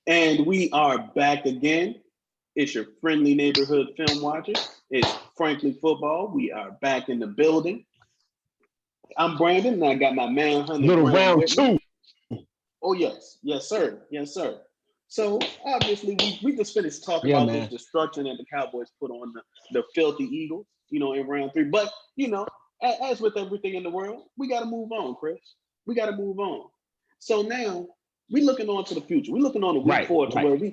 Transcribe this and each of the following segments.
And we are back again. It's your friendly neighborhood film watcher. It's Frankly Football. We are back in the building. I'm Brandon, and I got my man Hunter Little Graham round with me. two. Oh yes, yes sir, yes sir. So obviously we just finished talking Yeah, about this man. destruction that the Cowboys put on the filthy Eagles, in round three. But as with everything in the world, we got to move on, Chris. We got to move on. So now we looking on to the future. We're looking on to week Right, four to right. where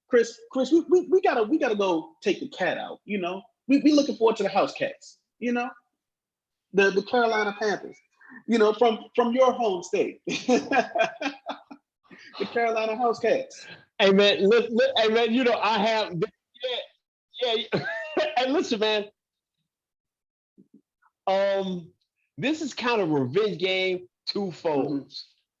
Chris, we gotta go take the cat out. We looking forward to the house cats. The Carolina Panthers. From your home state. The Carolina House Cats. Hey, man, hey, man, I have, yeah. And listen, man, this is kind of a revenge game, Mm-hmm. twofold.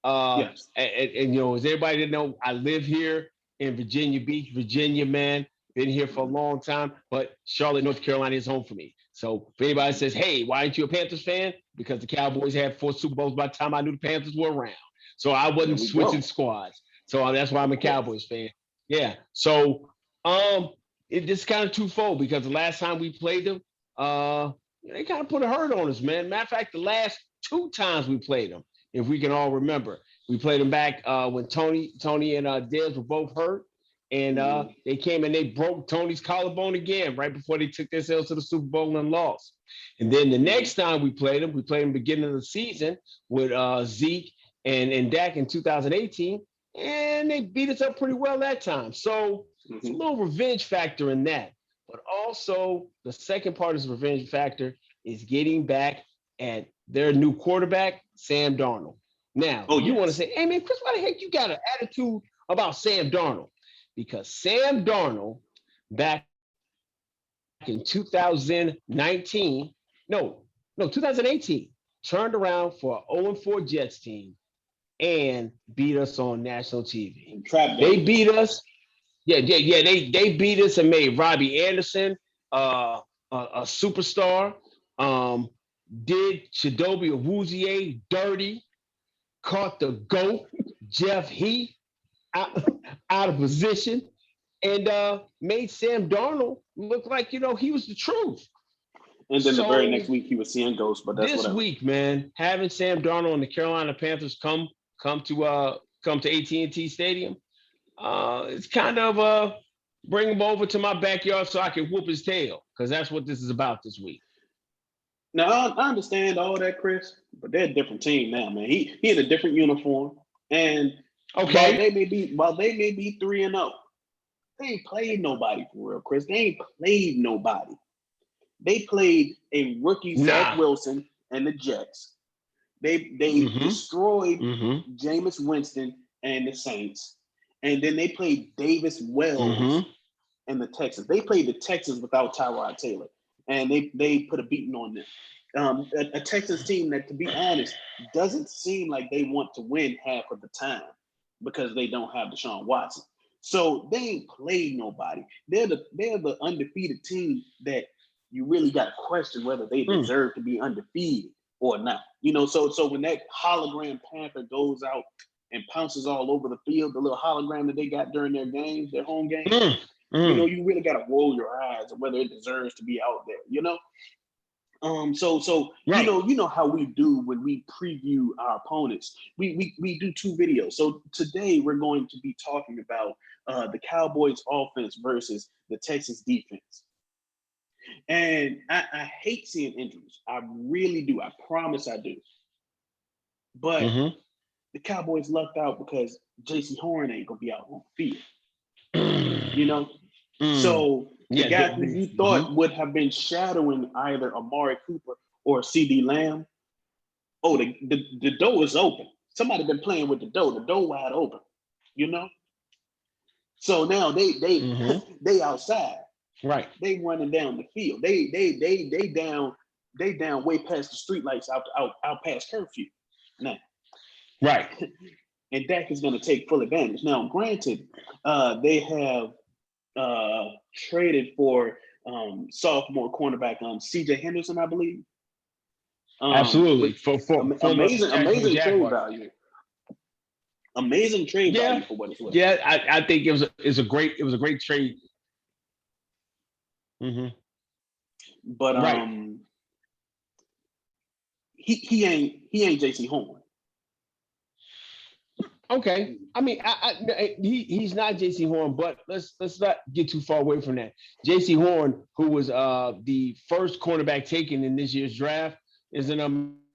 Yes. As everybody didn't know, I live here in Virginia Beach, Virginia, man. Been here for a Mm-hmm. long time, but Charlotte, North Carolina is home for me. So if anybody says, hey, why aren't you a Panthers fan? Because the Cowboys had 4 Super Bowls by the time I knew the Panthers were around. So I There wasn't we switching go. squads. So that's why I'm Of a course. Cowboys fan. Yeah. So it's kind of twofold because the last time we played them, they kind of put a hurt on us, man. Matter of fact, the last 2 times we played them, if we can all remember, we played them back when Tony and Dez were both hurt, and Mm-hmm. they came and they broke Tony's collarbone again right before they took themselves to the Super Bowl and lost. And then the Mm-hmm. next time we played them beginning of the season with Zeke and Dak in 2018, and they beat us up pretty well that time. So it's a Mm-hmm. little revenge factor in that. But also, the second part of the revenge factor is getting back at their new quarterback, Sam Darnold. Now, Oh you want to yes. say, hey, man, Chris, why the heck you got an attitude about Sam Darnold? Because Sam Darnold, back in 2019, no, 2018, turned around for an 0-4 Jets team and beat us on national TV. Trap They game. beat us. Yeah. They beat us and made Robbie Anderson a superstar. Um, did Chidobe Awuzie dirty, caught the GOAT, Jeff Heath, out, out of position, and made Sam Darnold look like, he was the truth. And then the very next So week he was seeing ghosts, but that's this whatever. week, man, having Sam Darnold and the Carolina Panthers come to AT&T Stadium, it's kind of bring him over to my backyard so I can whoop his tail, because that's what this is about this week. Now I understand all that, Chris, but they're a different team now, man. He in a different uniform, and while Okay. they may be 3-0, they ain't played nobody for real, Chris. They ain't played nobody. They played a rookie Zach Nah. Wilson and the Jets. They Mm-hmm. destroyed Mm-hmm. Jameis Winston and the Saints, and then they played Davis Wells Mm-hmm. and the Texans. They played the Texans without Tyrod Taylor, and they put a beating on them. A Texans team that, to be honest, doesn't seem like they want to win half of the time because they don't have Deshaun Watson. So they ain't played nobody. They're the undefeated team that you really got to question whether they Mm. deserve to be undefeated or not. So when that hologram Panther goes out and pounces all over the field, the little hologram that they got during their games, their home games, Mm. Mm. you really got to roll your eyes at whether it deserves to be out there. So Right. how we do when we preview our opponents. We do 2 videos. So today we're going to be talking about the Cowboys offense versus the Texas defense. And I hate seeing injuries. I really do. I promise I do. But Mm-hmm. the Cowboys lucked out because JC Horn ain't gonna be out on the field. You Mm. know, Mm. so the Yeah. guy who you Mm-hmm. thought would have been shadowing either Amari Cooper or CD Lamb, oh, the door is open. Somebody been playing with the door. The door wide open. You know. So now they Mm-hmm. they outside. Right. They running down the field. They down way past the streetlights out past curfew. Now, Right. and Dak is going to take full advantage. Now, granted, they have traded for sophomore cornerback C.J. Henderson, I believe. Absolutely. Which For former amazing Jacksonville trade Jaguars. value. Amazing trade Yeah, value for what it's worth. yeah. I think it was a great trade. Hmm. But Right. he ain't J.C. Horn. Okay. I mean, he's not J.C. Horn, but let's not get too far away from that. J.C. Horn, who was the first cornerback taken in this year's draft, is an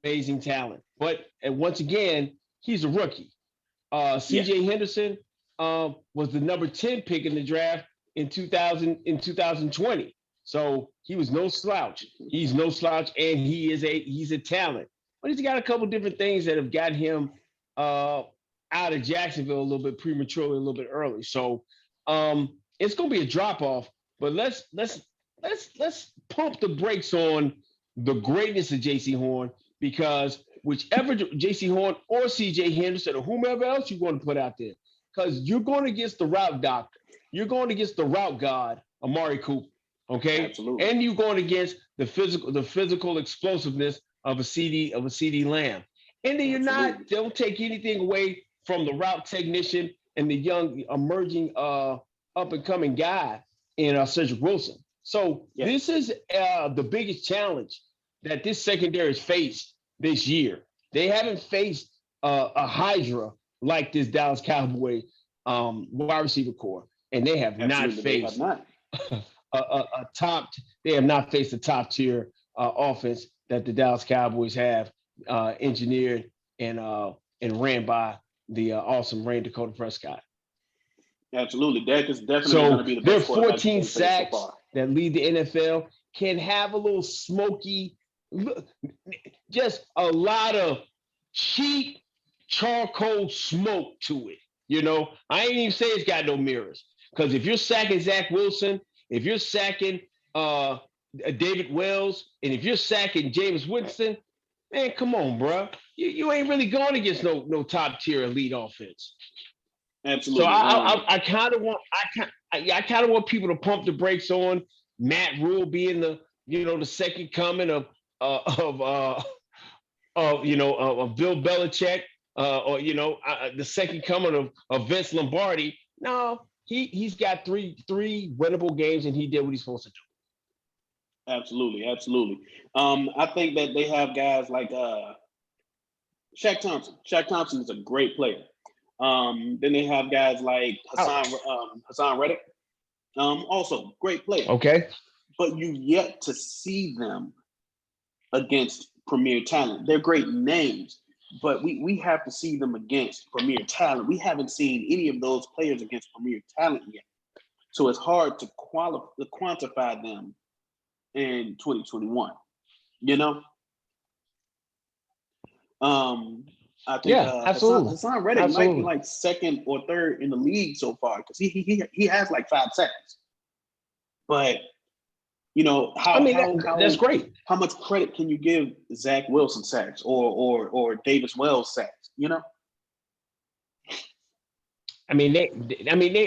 amazing talent. But and once again, he's a rookie. Yeah, C.J. Henderson was the number 10 pick in the draft in 2020. So he was no slouch. He's no slouch, and he's a talent. But he's got a couple different things that have got him uh, out of Jacksonville a little bit prematurely, a little bit early. So it's going to be a drop off. But let's pump the brakes on the greatness of J.C. Horn because whichever J.C. Horn or C.J. Henderson or whomever else you want to put out there, because you're going against the route doctor, you're going against the route god, Amari Cooper, okay, absolutely, and you're going against the physical explosiveness of a CD Lamb, and then you're not. absolutely. Don't take anything away from the route technician and the young emerging up and coming guy in Cedric Wilson. So Yeah, this is the biggest challenge that this secondary has faced this year. They haven't faced a Hydra like this Dallas Cowboy wide receiver core, and they have not absolutely. They have faced not. a top. They have not faced a top tier offense that the Dallas Cowboys have engineered and ran by the awesome Ray Dakota Prescott. Absolutely, Dak is definitely going to So be the their best quarterback 14 they've faced so sacks far. that lead the NFL can have a little smoky, just a lot of cheap charcoal smoke to it. I ain't even say it's got no mirrors. Because if you're sacking Zach Wilson, if you're sacking David Wells, and if you're sacking James Winston, man, come on, bro. You ain't really going against no top tier elite offense. So Absolutely. I kind of want I kind of want people to pump the brakes on Matt Rule being the second coming of Bill Belichick or the second coming of Vince Lombardi. No, he's got three winnable games and he did what he's supposed to do. Absolutely, absolutely. I think that they have guys like Shaq Thompson. Shaq Thompson is a great player. Then they have guys like Hassan Reddick. Also great player. Okay. But you yet to see them against premier talent. They're great names, but we have to see them against premier talent. We haven't seen any of those players against premier talent yet. So it's hard to quantify them in 2021. You know? I think Yeah, absolutely. Hassan Reddick might be like second or third in the league so far because he has like 5 sacks. But that's great. How much credit can you give Zach Wilson sacks or Davis Wells sacks? They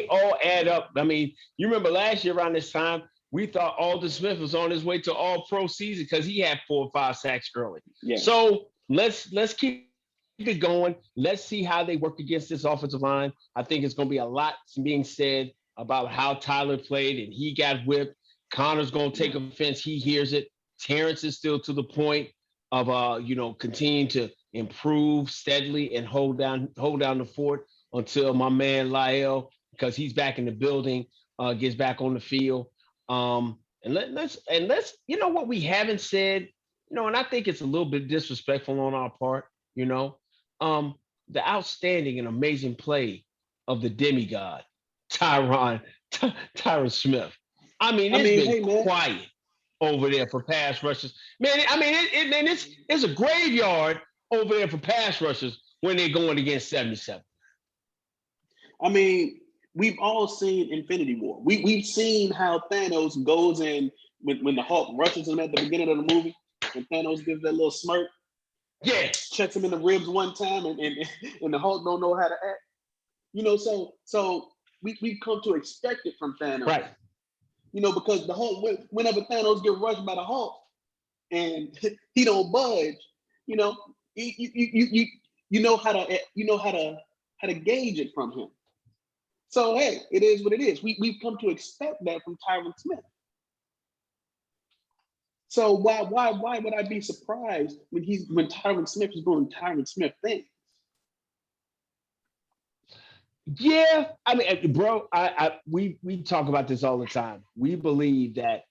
all add up. You remember last year around this time, we thought Aldon Smith was on his way to all pro season because he had 4 or 5 sacks early. Yeah. So let's keep it going. Let's see how they work against this offensive line. I think it's going to be a lot being said about how Tyler played and he got whipped. Connor's going to take offense. He hears it. Terrence is still to the point of continuing to improve steadily and hold down the fort until my man Lyle, because he's back in the building, gets back on the field. And let's what we haven't said, and I think it's a little bit disrespectful on our part, the outstanding and amazing play of the demigod, Tyron Smith. It's been quiet over there for pass rushers. Man, it's a graveyard over there for pass rushers when they're going against 77. We've all seen Infinity War. We've seen how Thanos goes in when the Hulk rushes him at the beginning of the movie, and Thanos gives that little smirk. Yeah. Checks him in the ribs one time, and the Hulk don't know how to act. So we've come to expect it from Thanos. Right. Because the Hulk, whenever Thanos get rushed by the Hulk and he don't budge, you know how how to gauge it from him. So hey, it is what it is. We've come to expect that from Tyron Smith. So why would I be surprised when Tyron Smith is doing Tyron Smith things? Yeah, I mean, bro, we talk about this all the time. We believe that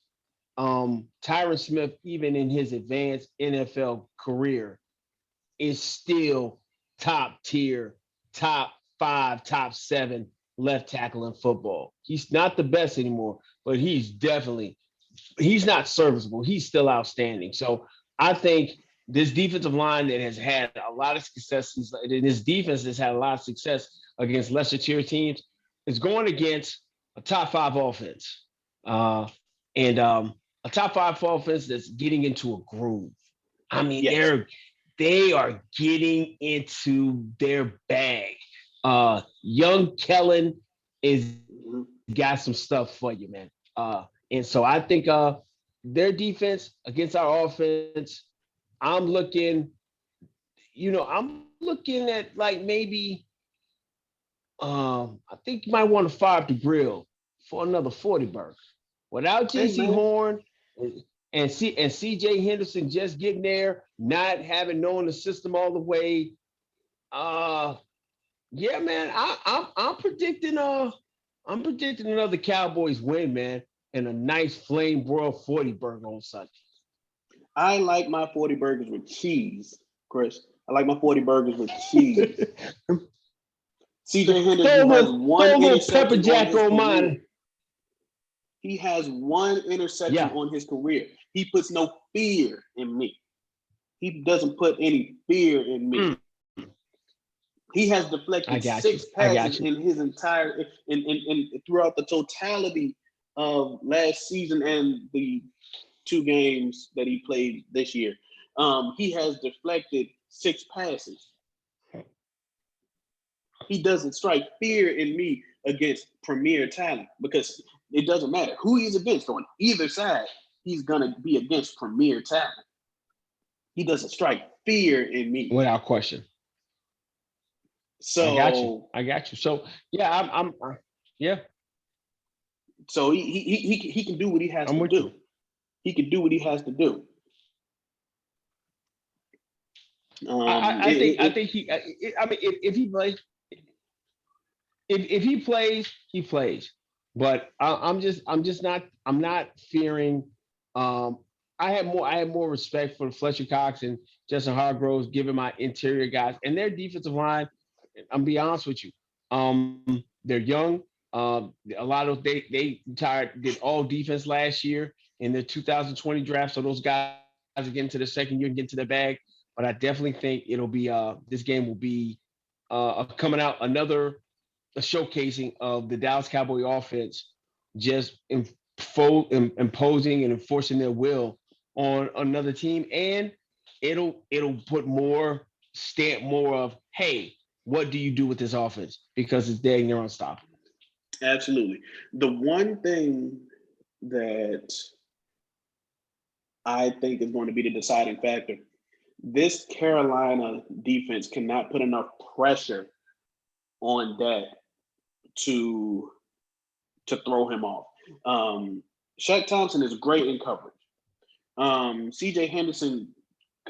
Tyron Smith, even in his advanced NFL career, is still top tier, top 5, top 7 left tackle in football. He's not the best anymore, but he's not serviceable. He's still outstanding. So I think this defensive line that has had a lot of success, this defense has had a lot of success against lesser tier teams, is going against a top 5 offense. And a top 5 offense that's getting into a groove. I mean, Yes. they are getting into their bag. Young Kellen is got some stuff for you, man. And so I think their defense against our offense, I'm looking at like maybe I think you might want to fire up the grill for another 40 burger. Without Hey JC man, Horn and CJ Henderson just getting there, not having known the system all the way. Yeah, man, I'm predicting another Cowboys win, man, and a nice flame broiled 40 burger on Sunday. I like my 40 burgers with cheese, Chris. I like my 40 burgers with cheese. CJ Henderson has Throw one a little pepper interception on jack his on career. mine. He has one interception Yeah, on his career. He puts no fear in me. He doesn't put any fear in me. mm, He has I deflected got you. 6 I got passes you. in his entire in throughout the totality of last season and the 2 games that he played this year. He has deflected 6 passes. He doesn't strike fear in me against premier talent because it doesn't matter who he's against on either side. He's gonna be against premier talent. He doesn't strike fear in me. Without question. I got you. So I got you. So yeah, yeah, so he can do what he has I'm to with you. do. He can do what he has to do. I think he. I mean, if he plays, if he plays, he plays. But I'm not fearing. Um, I have more respect for Fletcher Cox and Justin Hargroves, given my interior guys and their defensive line. I'm be honest with you. They're young. A lot of they retired did all defense last year in the 2020 draft. So those guys are getting to the second year and getting to their bag. But I definitely think it'll be this game will be coming out another a showcasing of the Dallas Cowboy offense just imposing and enforcing their will on another team, and it'll put more of hey, what do you do with this offense because it's dang near unstoppable. Absolutely. The one thing that I think is going to be the deciding factor, this Carolina defense cannot put enough pressure on Dak to throw him off. Shaq Thompson is great in coverage. CJ Henderson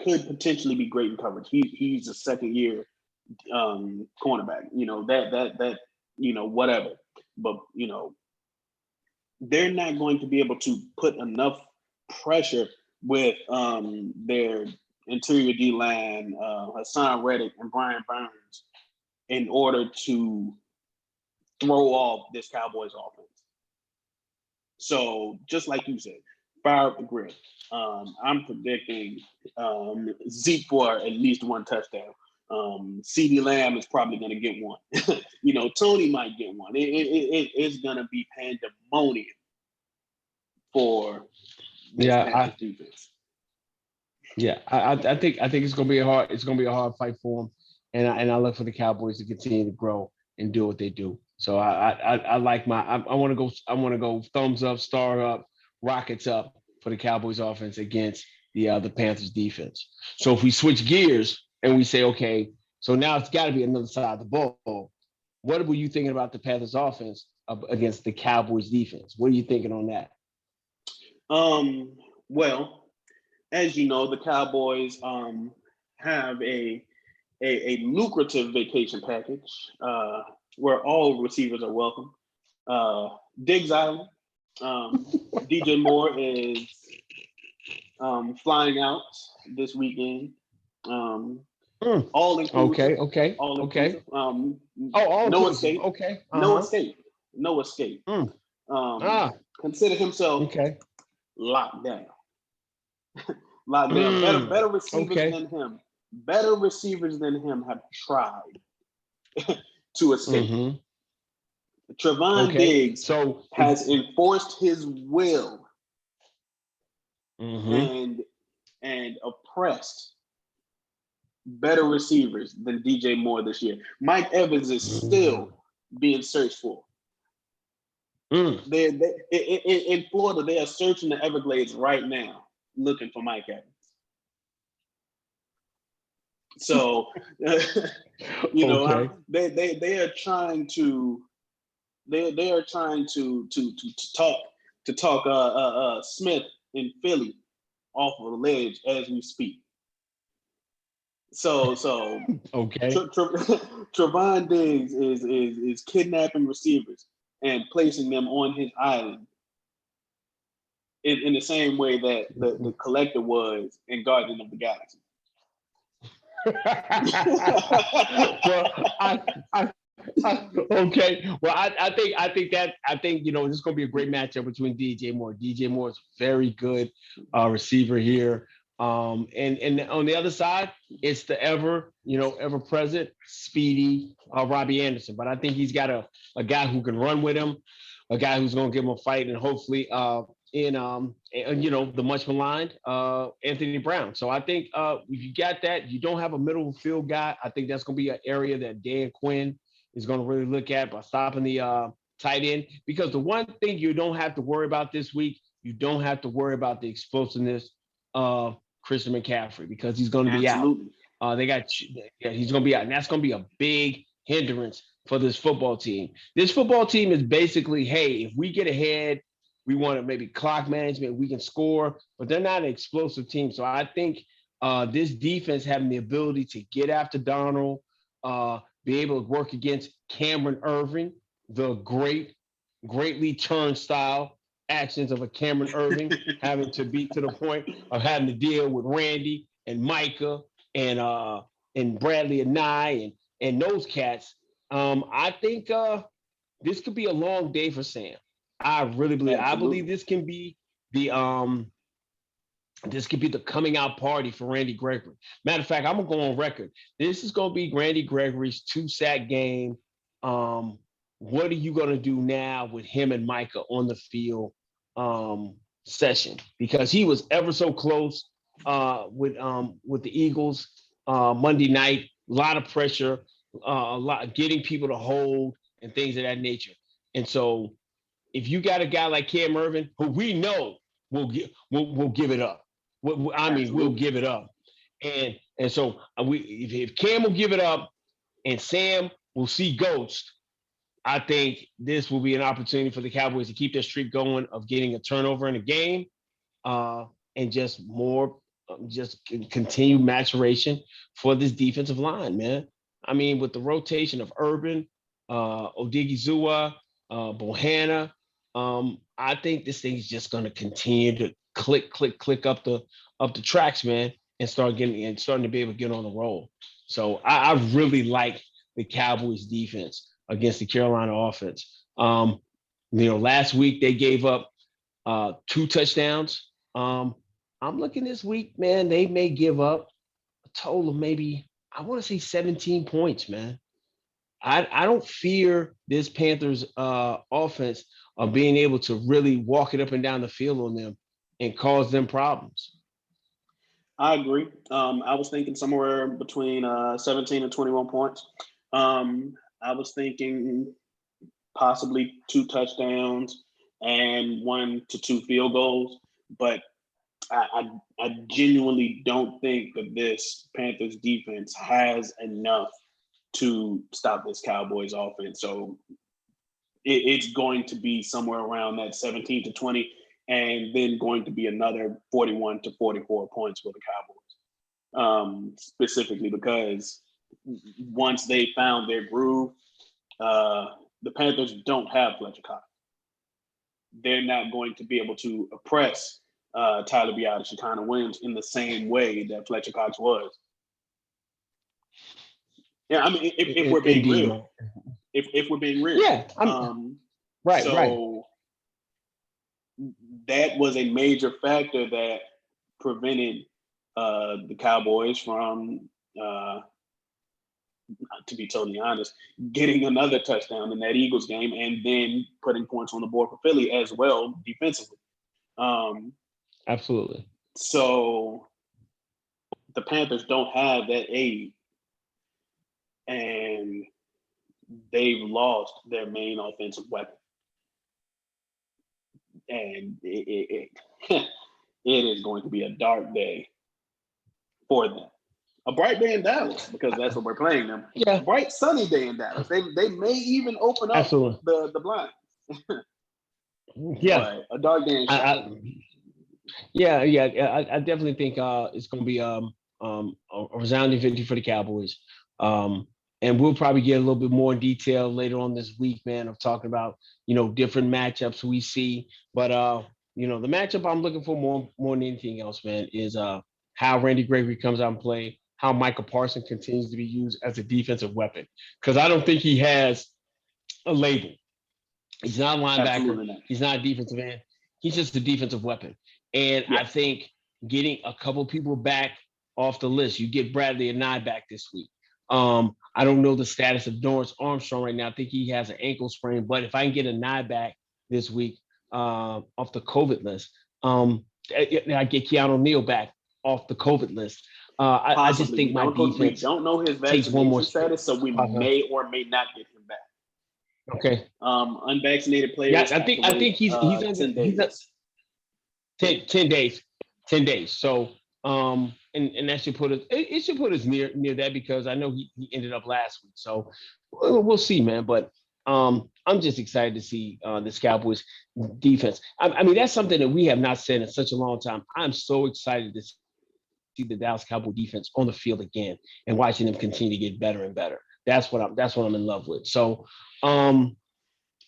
could potentially be great in coverage. He's a second year cornerback. Whatever. But they're not going to be able to put enough pressure with their interior D line, Hassan Reddick and Brian Burns, in order to throw off this Cowboys offense. So just like you said, fire up the grill. I'm predicting Zeke for at least one touchdown. CD Lamb is probably going to get one. Tony might get one. It's going to be pandemonium for this Panthers defense. Yeah, I think it's going to be a hard fight for them, and I look for the Cowboys to continue to grow and do what they do. So I like I want to go thumbs up, star up, rockets up for the Cowboys offense against the Panthers defense. So if we switch gears and we say, okay, So now it's got to be another side of the ball. What were you thinking about the Panthers offense against the Cowboys defense? What are you thinking on that? Well, as you know, the Cowboys have a lucrative vacation package where all receivers are welcome. Diggs Island. DJ Moore is flying out this weekend. All inclusive. Okay. All inclusive. All no inclusive. escape. Okay. No escape. No escape. Consider himself locked down. Locked down. Better receivers than him. Better receivers than him have tried to escape. Trevon Diggs has enforced his will and oppressed better receivers than DJ Moore this year. Mike Evans is still being searched for. In Florida, they are searching the Everglades right now, looking for Mike Evans. So, they are trying to talk Smith in Philly off of the ledge as we speak. So Trevon Diggs is kidnapping receivers and placing them on his island in the same way that the Collector was in Guardian of the Galaxy. Okay. Well, I think this is going to be a great matchup between DJ Moore. DJ Moore is a very good receiver here. And on the other side, it's the ever present speedy Robbie Anderson. But I think he's got a guy who can run with him, a guy who's going to give him a fight, and hopefully the much maligned Anthony Brown. So I think if you got that, you don't have a middle field guy. I think that's going to be an area that Dan Quinn is going to really look at by stopping the tight end. Because the one thing you don't have to worry about this week, you don't have to worry about the explosiveness of Christian McCaffrey because he's going to be out. He's going to be out, and that's going to be a big hindrance for this football team. This football team is basically, hey, if we get ahead, we want to maybe clock management, we can score, but they're not an explosive team. So I think this defense having the ability to get after Donald, be able to work against Cameron Irving, the greatly turnstile actions of a Cameron Irving, having to be to the point of having to deal with Randy and Micah and Bradley and Nye and those cats. I think this could be a long day for Sam. I really believe. Absolutely. I believe this can be the coming out party for Randy Gregory. Matter of fact, I'm gonna go on record. This is gonna be Randy Gregory's 2-sack game. What are you gonna do now with him and Micah on the field session? Because he was ever so close with the Eagles Monday night. A lot of pressure, a lot getting people to hold and things of that nature. And so, if you got a guy like Cam Irvin, who we know will give it up. We'll give it up. And so if Cam will give it up and Sam will see ghost, I think this will be an opportunity for the Cowboys to keep their streak going of getting a turnover in a game and just continued maturation for this defensive line, man. I mean, with the rotation of Urban, Odigizua, Bohanna, I think this thing is just going to continue to click up the tracks, man, and starting to be able to get on the roll. So I really like the Cowboys defense against the Carolina offense. Last week they gave up 2 touchdowns. I'm looking this week, man, they may give up a total of maybe, I want to say 17 points, man. I don't fear this Panthers offense of being able to really walk it up and down the field on them and cause them problems. I agree. I was thinking somewhere between 17 and 21 points. I was thinking possibly 2 touchdowns and 1 to 2 field goals. But I genuinely don't think that this Panthers defense has enough to stop this Cowboys offense. So it's going to be somewhere around that 17-20, and then going to be another 41 to 44 points for the Cowboys, specifically because once they found their groove, the Panthers don't have Fletcher Cox. They're not going to be able to oppress Tyler Biadasz, Shekinah Williams in the same way that Fletcher Cox was. Yeah, I mean, if we're being Indeed, real, if we're being real, yeah, right. So that was a major factor that prevented the Cowboys from, to be totally honest, getting another touchdown in that Eagles game, and then putting points on the board for Philly as well defensively. Absolutely. So the Panthers don't have that aid, and they've lost their main offensive weapon. And it is going to be a dark day for them. A bright day in Dallas, because that's what we're playing them. Yeah. Bright sunny day in Dallas. They may even open up the blinds. Yeah. But a dark day in Chicago. I definitely think it's going to be a resounding victory for the Cowboys. And we'll probably get a little bit more detail later on this week, man, of talking about, different matchups we see. But, the matchup I'm looking for more than anything else, man, is how Randy Gregory comes out and play, how Michael Parsons continues to be used as a defensive weapon. Because I don't think he has a label. He's not a linebacker. Not. He's not a defensive end. He's just a defensive weapon. And I think getting a couple people back off the list, you get Bradley and Nye back this week. I don't know the status of Dorrance Armstrong right now. I think he has an ankle sprain, but if I can get a Nye back this week off the COVID list, I get Keanu Neal back off the COVID list. I just think my defense. We don't know his vaccination status, so we may or may not get him back. Okay. Unvaccinated players. Yeah, I think he's under 10 days. 10 days. 10 days. So and that should put us. It should put us near that, because I know he ended up last week. So we'll see, man. But I'm just excited to see this Cowboys defense. I mean, that's something that we have not said in such a long time. I'm so excited to see the Dallas Cowboy defense on the field again and watching them continue to get better and better. That's what I'm in love with. So I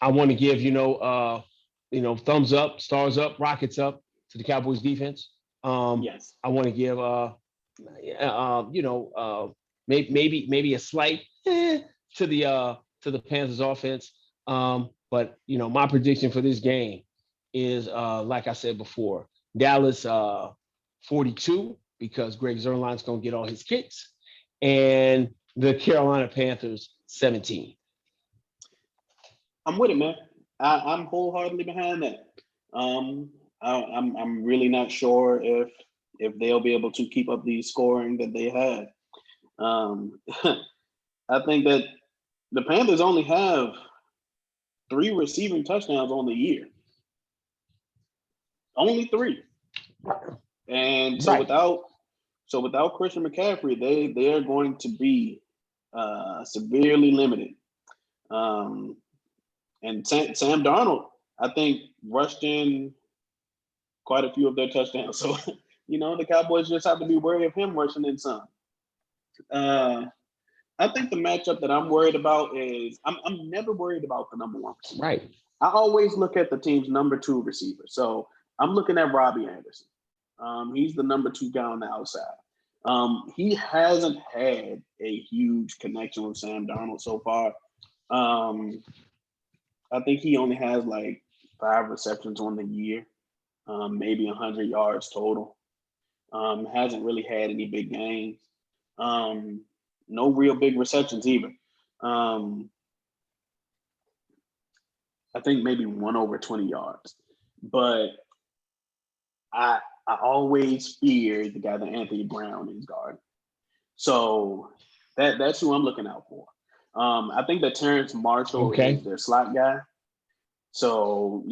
want to give thumbs up, stars up, rockets up to the Cowboys defense. Yes. I want to give maybe a slight to the Panthers offense. But my prediction for this game is like I said before, Dallas 42, because Greg Zuerlein's going to get all his kicks, and the Carolina Panthers 17. I'm with it, man. I'm wholeheartedly behind that. I'm really not sure if they'll be able to keep up the scoring that they had. I think that the Panthers only have 3 receiving touchdowns on the year. Only 3. And so without Christian McCaffrey, they are going to be severely limited. And Sam Darnold, I think, rushed in quite a few of their touchdowns. So, the Cowboys just have to be wary of him rushing in some. I think the matchup that I'm worried about is I'm never worried about the number 1 receiver. Right. I always look at the team's number 2 receiver. So I'm looking at Robbie Anderson. He's the number 2 guy on the outside. He hasn't had a huge connection with Sam Darnold so far. I think he only has like 5 receptions on the year, maybe 100 yards total. Hasn't really had any big games. No real big receptions either. I think maybe 1 over 20 yards. But I always fear the guy that Anthony Brown is guarding. So that's who I'm looking out for. I think that Terrence Marshall is their slot guy. So,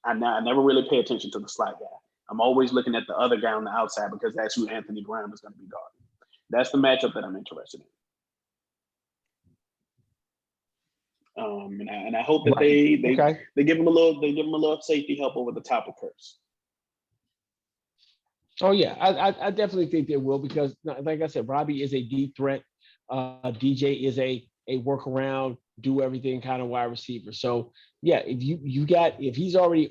I never really pay attention to the slot guy. I'm always looking at the other guy on the outside because that's who Anthony Brown is going to be guarding. That's the matchup that I'm interested in. And I hope that they give him a little safety help over the top of Curse. Oh yeah, I definitely think they will because, like I said, Robbie is a deep threat. DJ is a workaround, do everything kind of wide receiver. So yeah, if he's already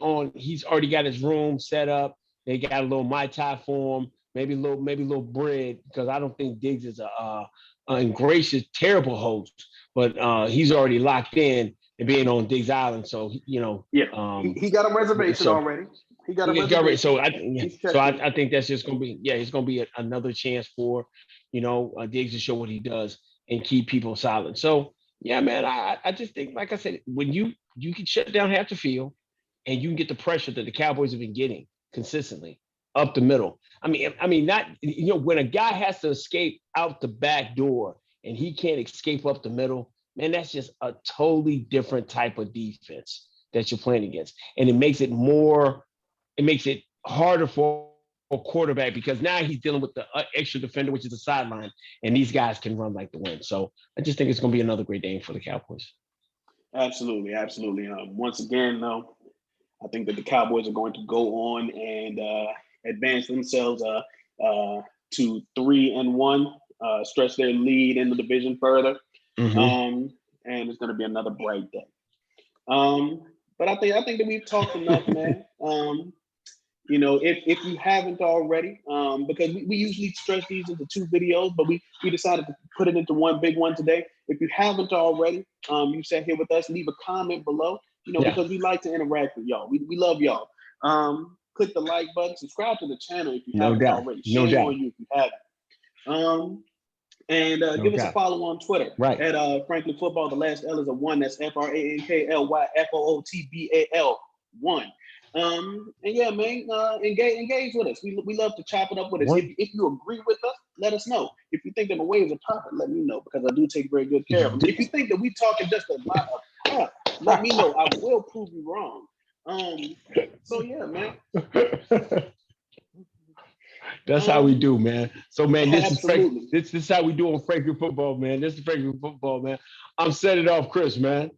got his room set up. They got a little Mai Tai for him, maybe a little bread, because I don't think Diggs is a ingracious, terrible host, but he's already locked in and being on Diggs Island. So he got a reservation already. He got a reservation. So I think that's just gonna be it's gonna be another chance for Diggs to show what he does and keep people solid. So yeah, man, I just think, like I said, when you can shut down half the field and you can get the pressure that the Cowboys have been getting consistently up the middle. I mean, not when a guy has to escape out the back door and he can't escape up the middle, man, that's just a totally different type of defense that you're playing against, and it makes it harder for a quarterback because now he's dealing with the extra defender, which is the sideline, and these guys can run like the wind. So I just think it's going to be another great game for the Cowboys. Absolutely. Once again, though, I think that the Cowboys are going to go on and advance themselves to 3-1, stretch their lead in the division further, and it's going to be another bright day. But I think that we've talked enough, man. If you haven't already, because we usually stretch these into 2 videos, but we decided to put it into one big one today. If you haven't already, you sat here with us, leave a comment below, because we like to interact with y'all. We love y'all. Click the like button, subscribe to the channel if you haven't already. Shame on you if you haven't. And give us a follow on Twitter at Franklin Football. The last L is a 1. That's FranklyFootball 1. And yeah, man, engage with us. We love to chop it up with us. If you agree with us, let us know. If you think that the waves are popping, let me know, because I do take very good care of them. If you think that we talking just a lot of crap, let me know. I will prove you wrong. So yeah, man. That's how we do, man. So man, this is how we do on Franklin Football, man. This is Franklin Football, man. I'm Set It Off Chris, man.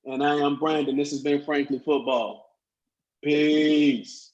And I am Brandon. This has been Franklin Football. Peace.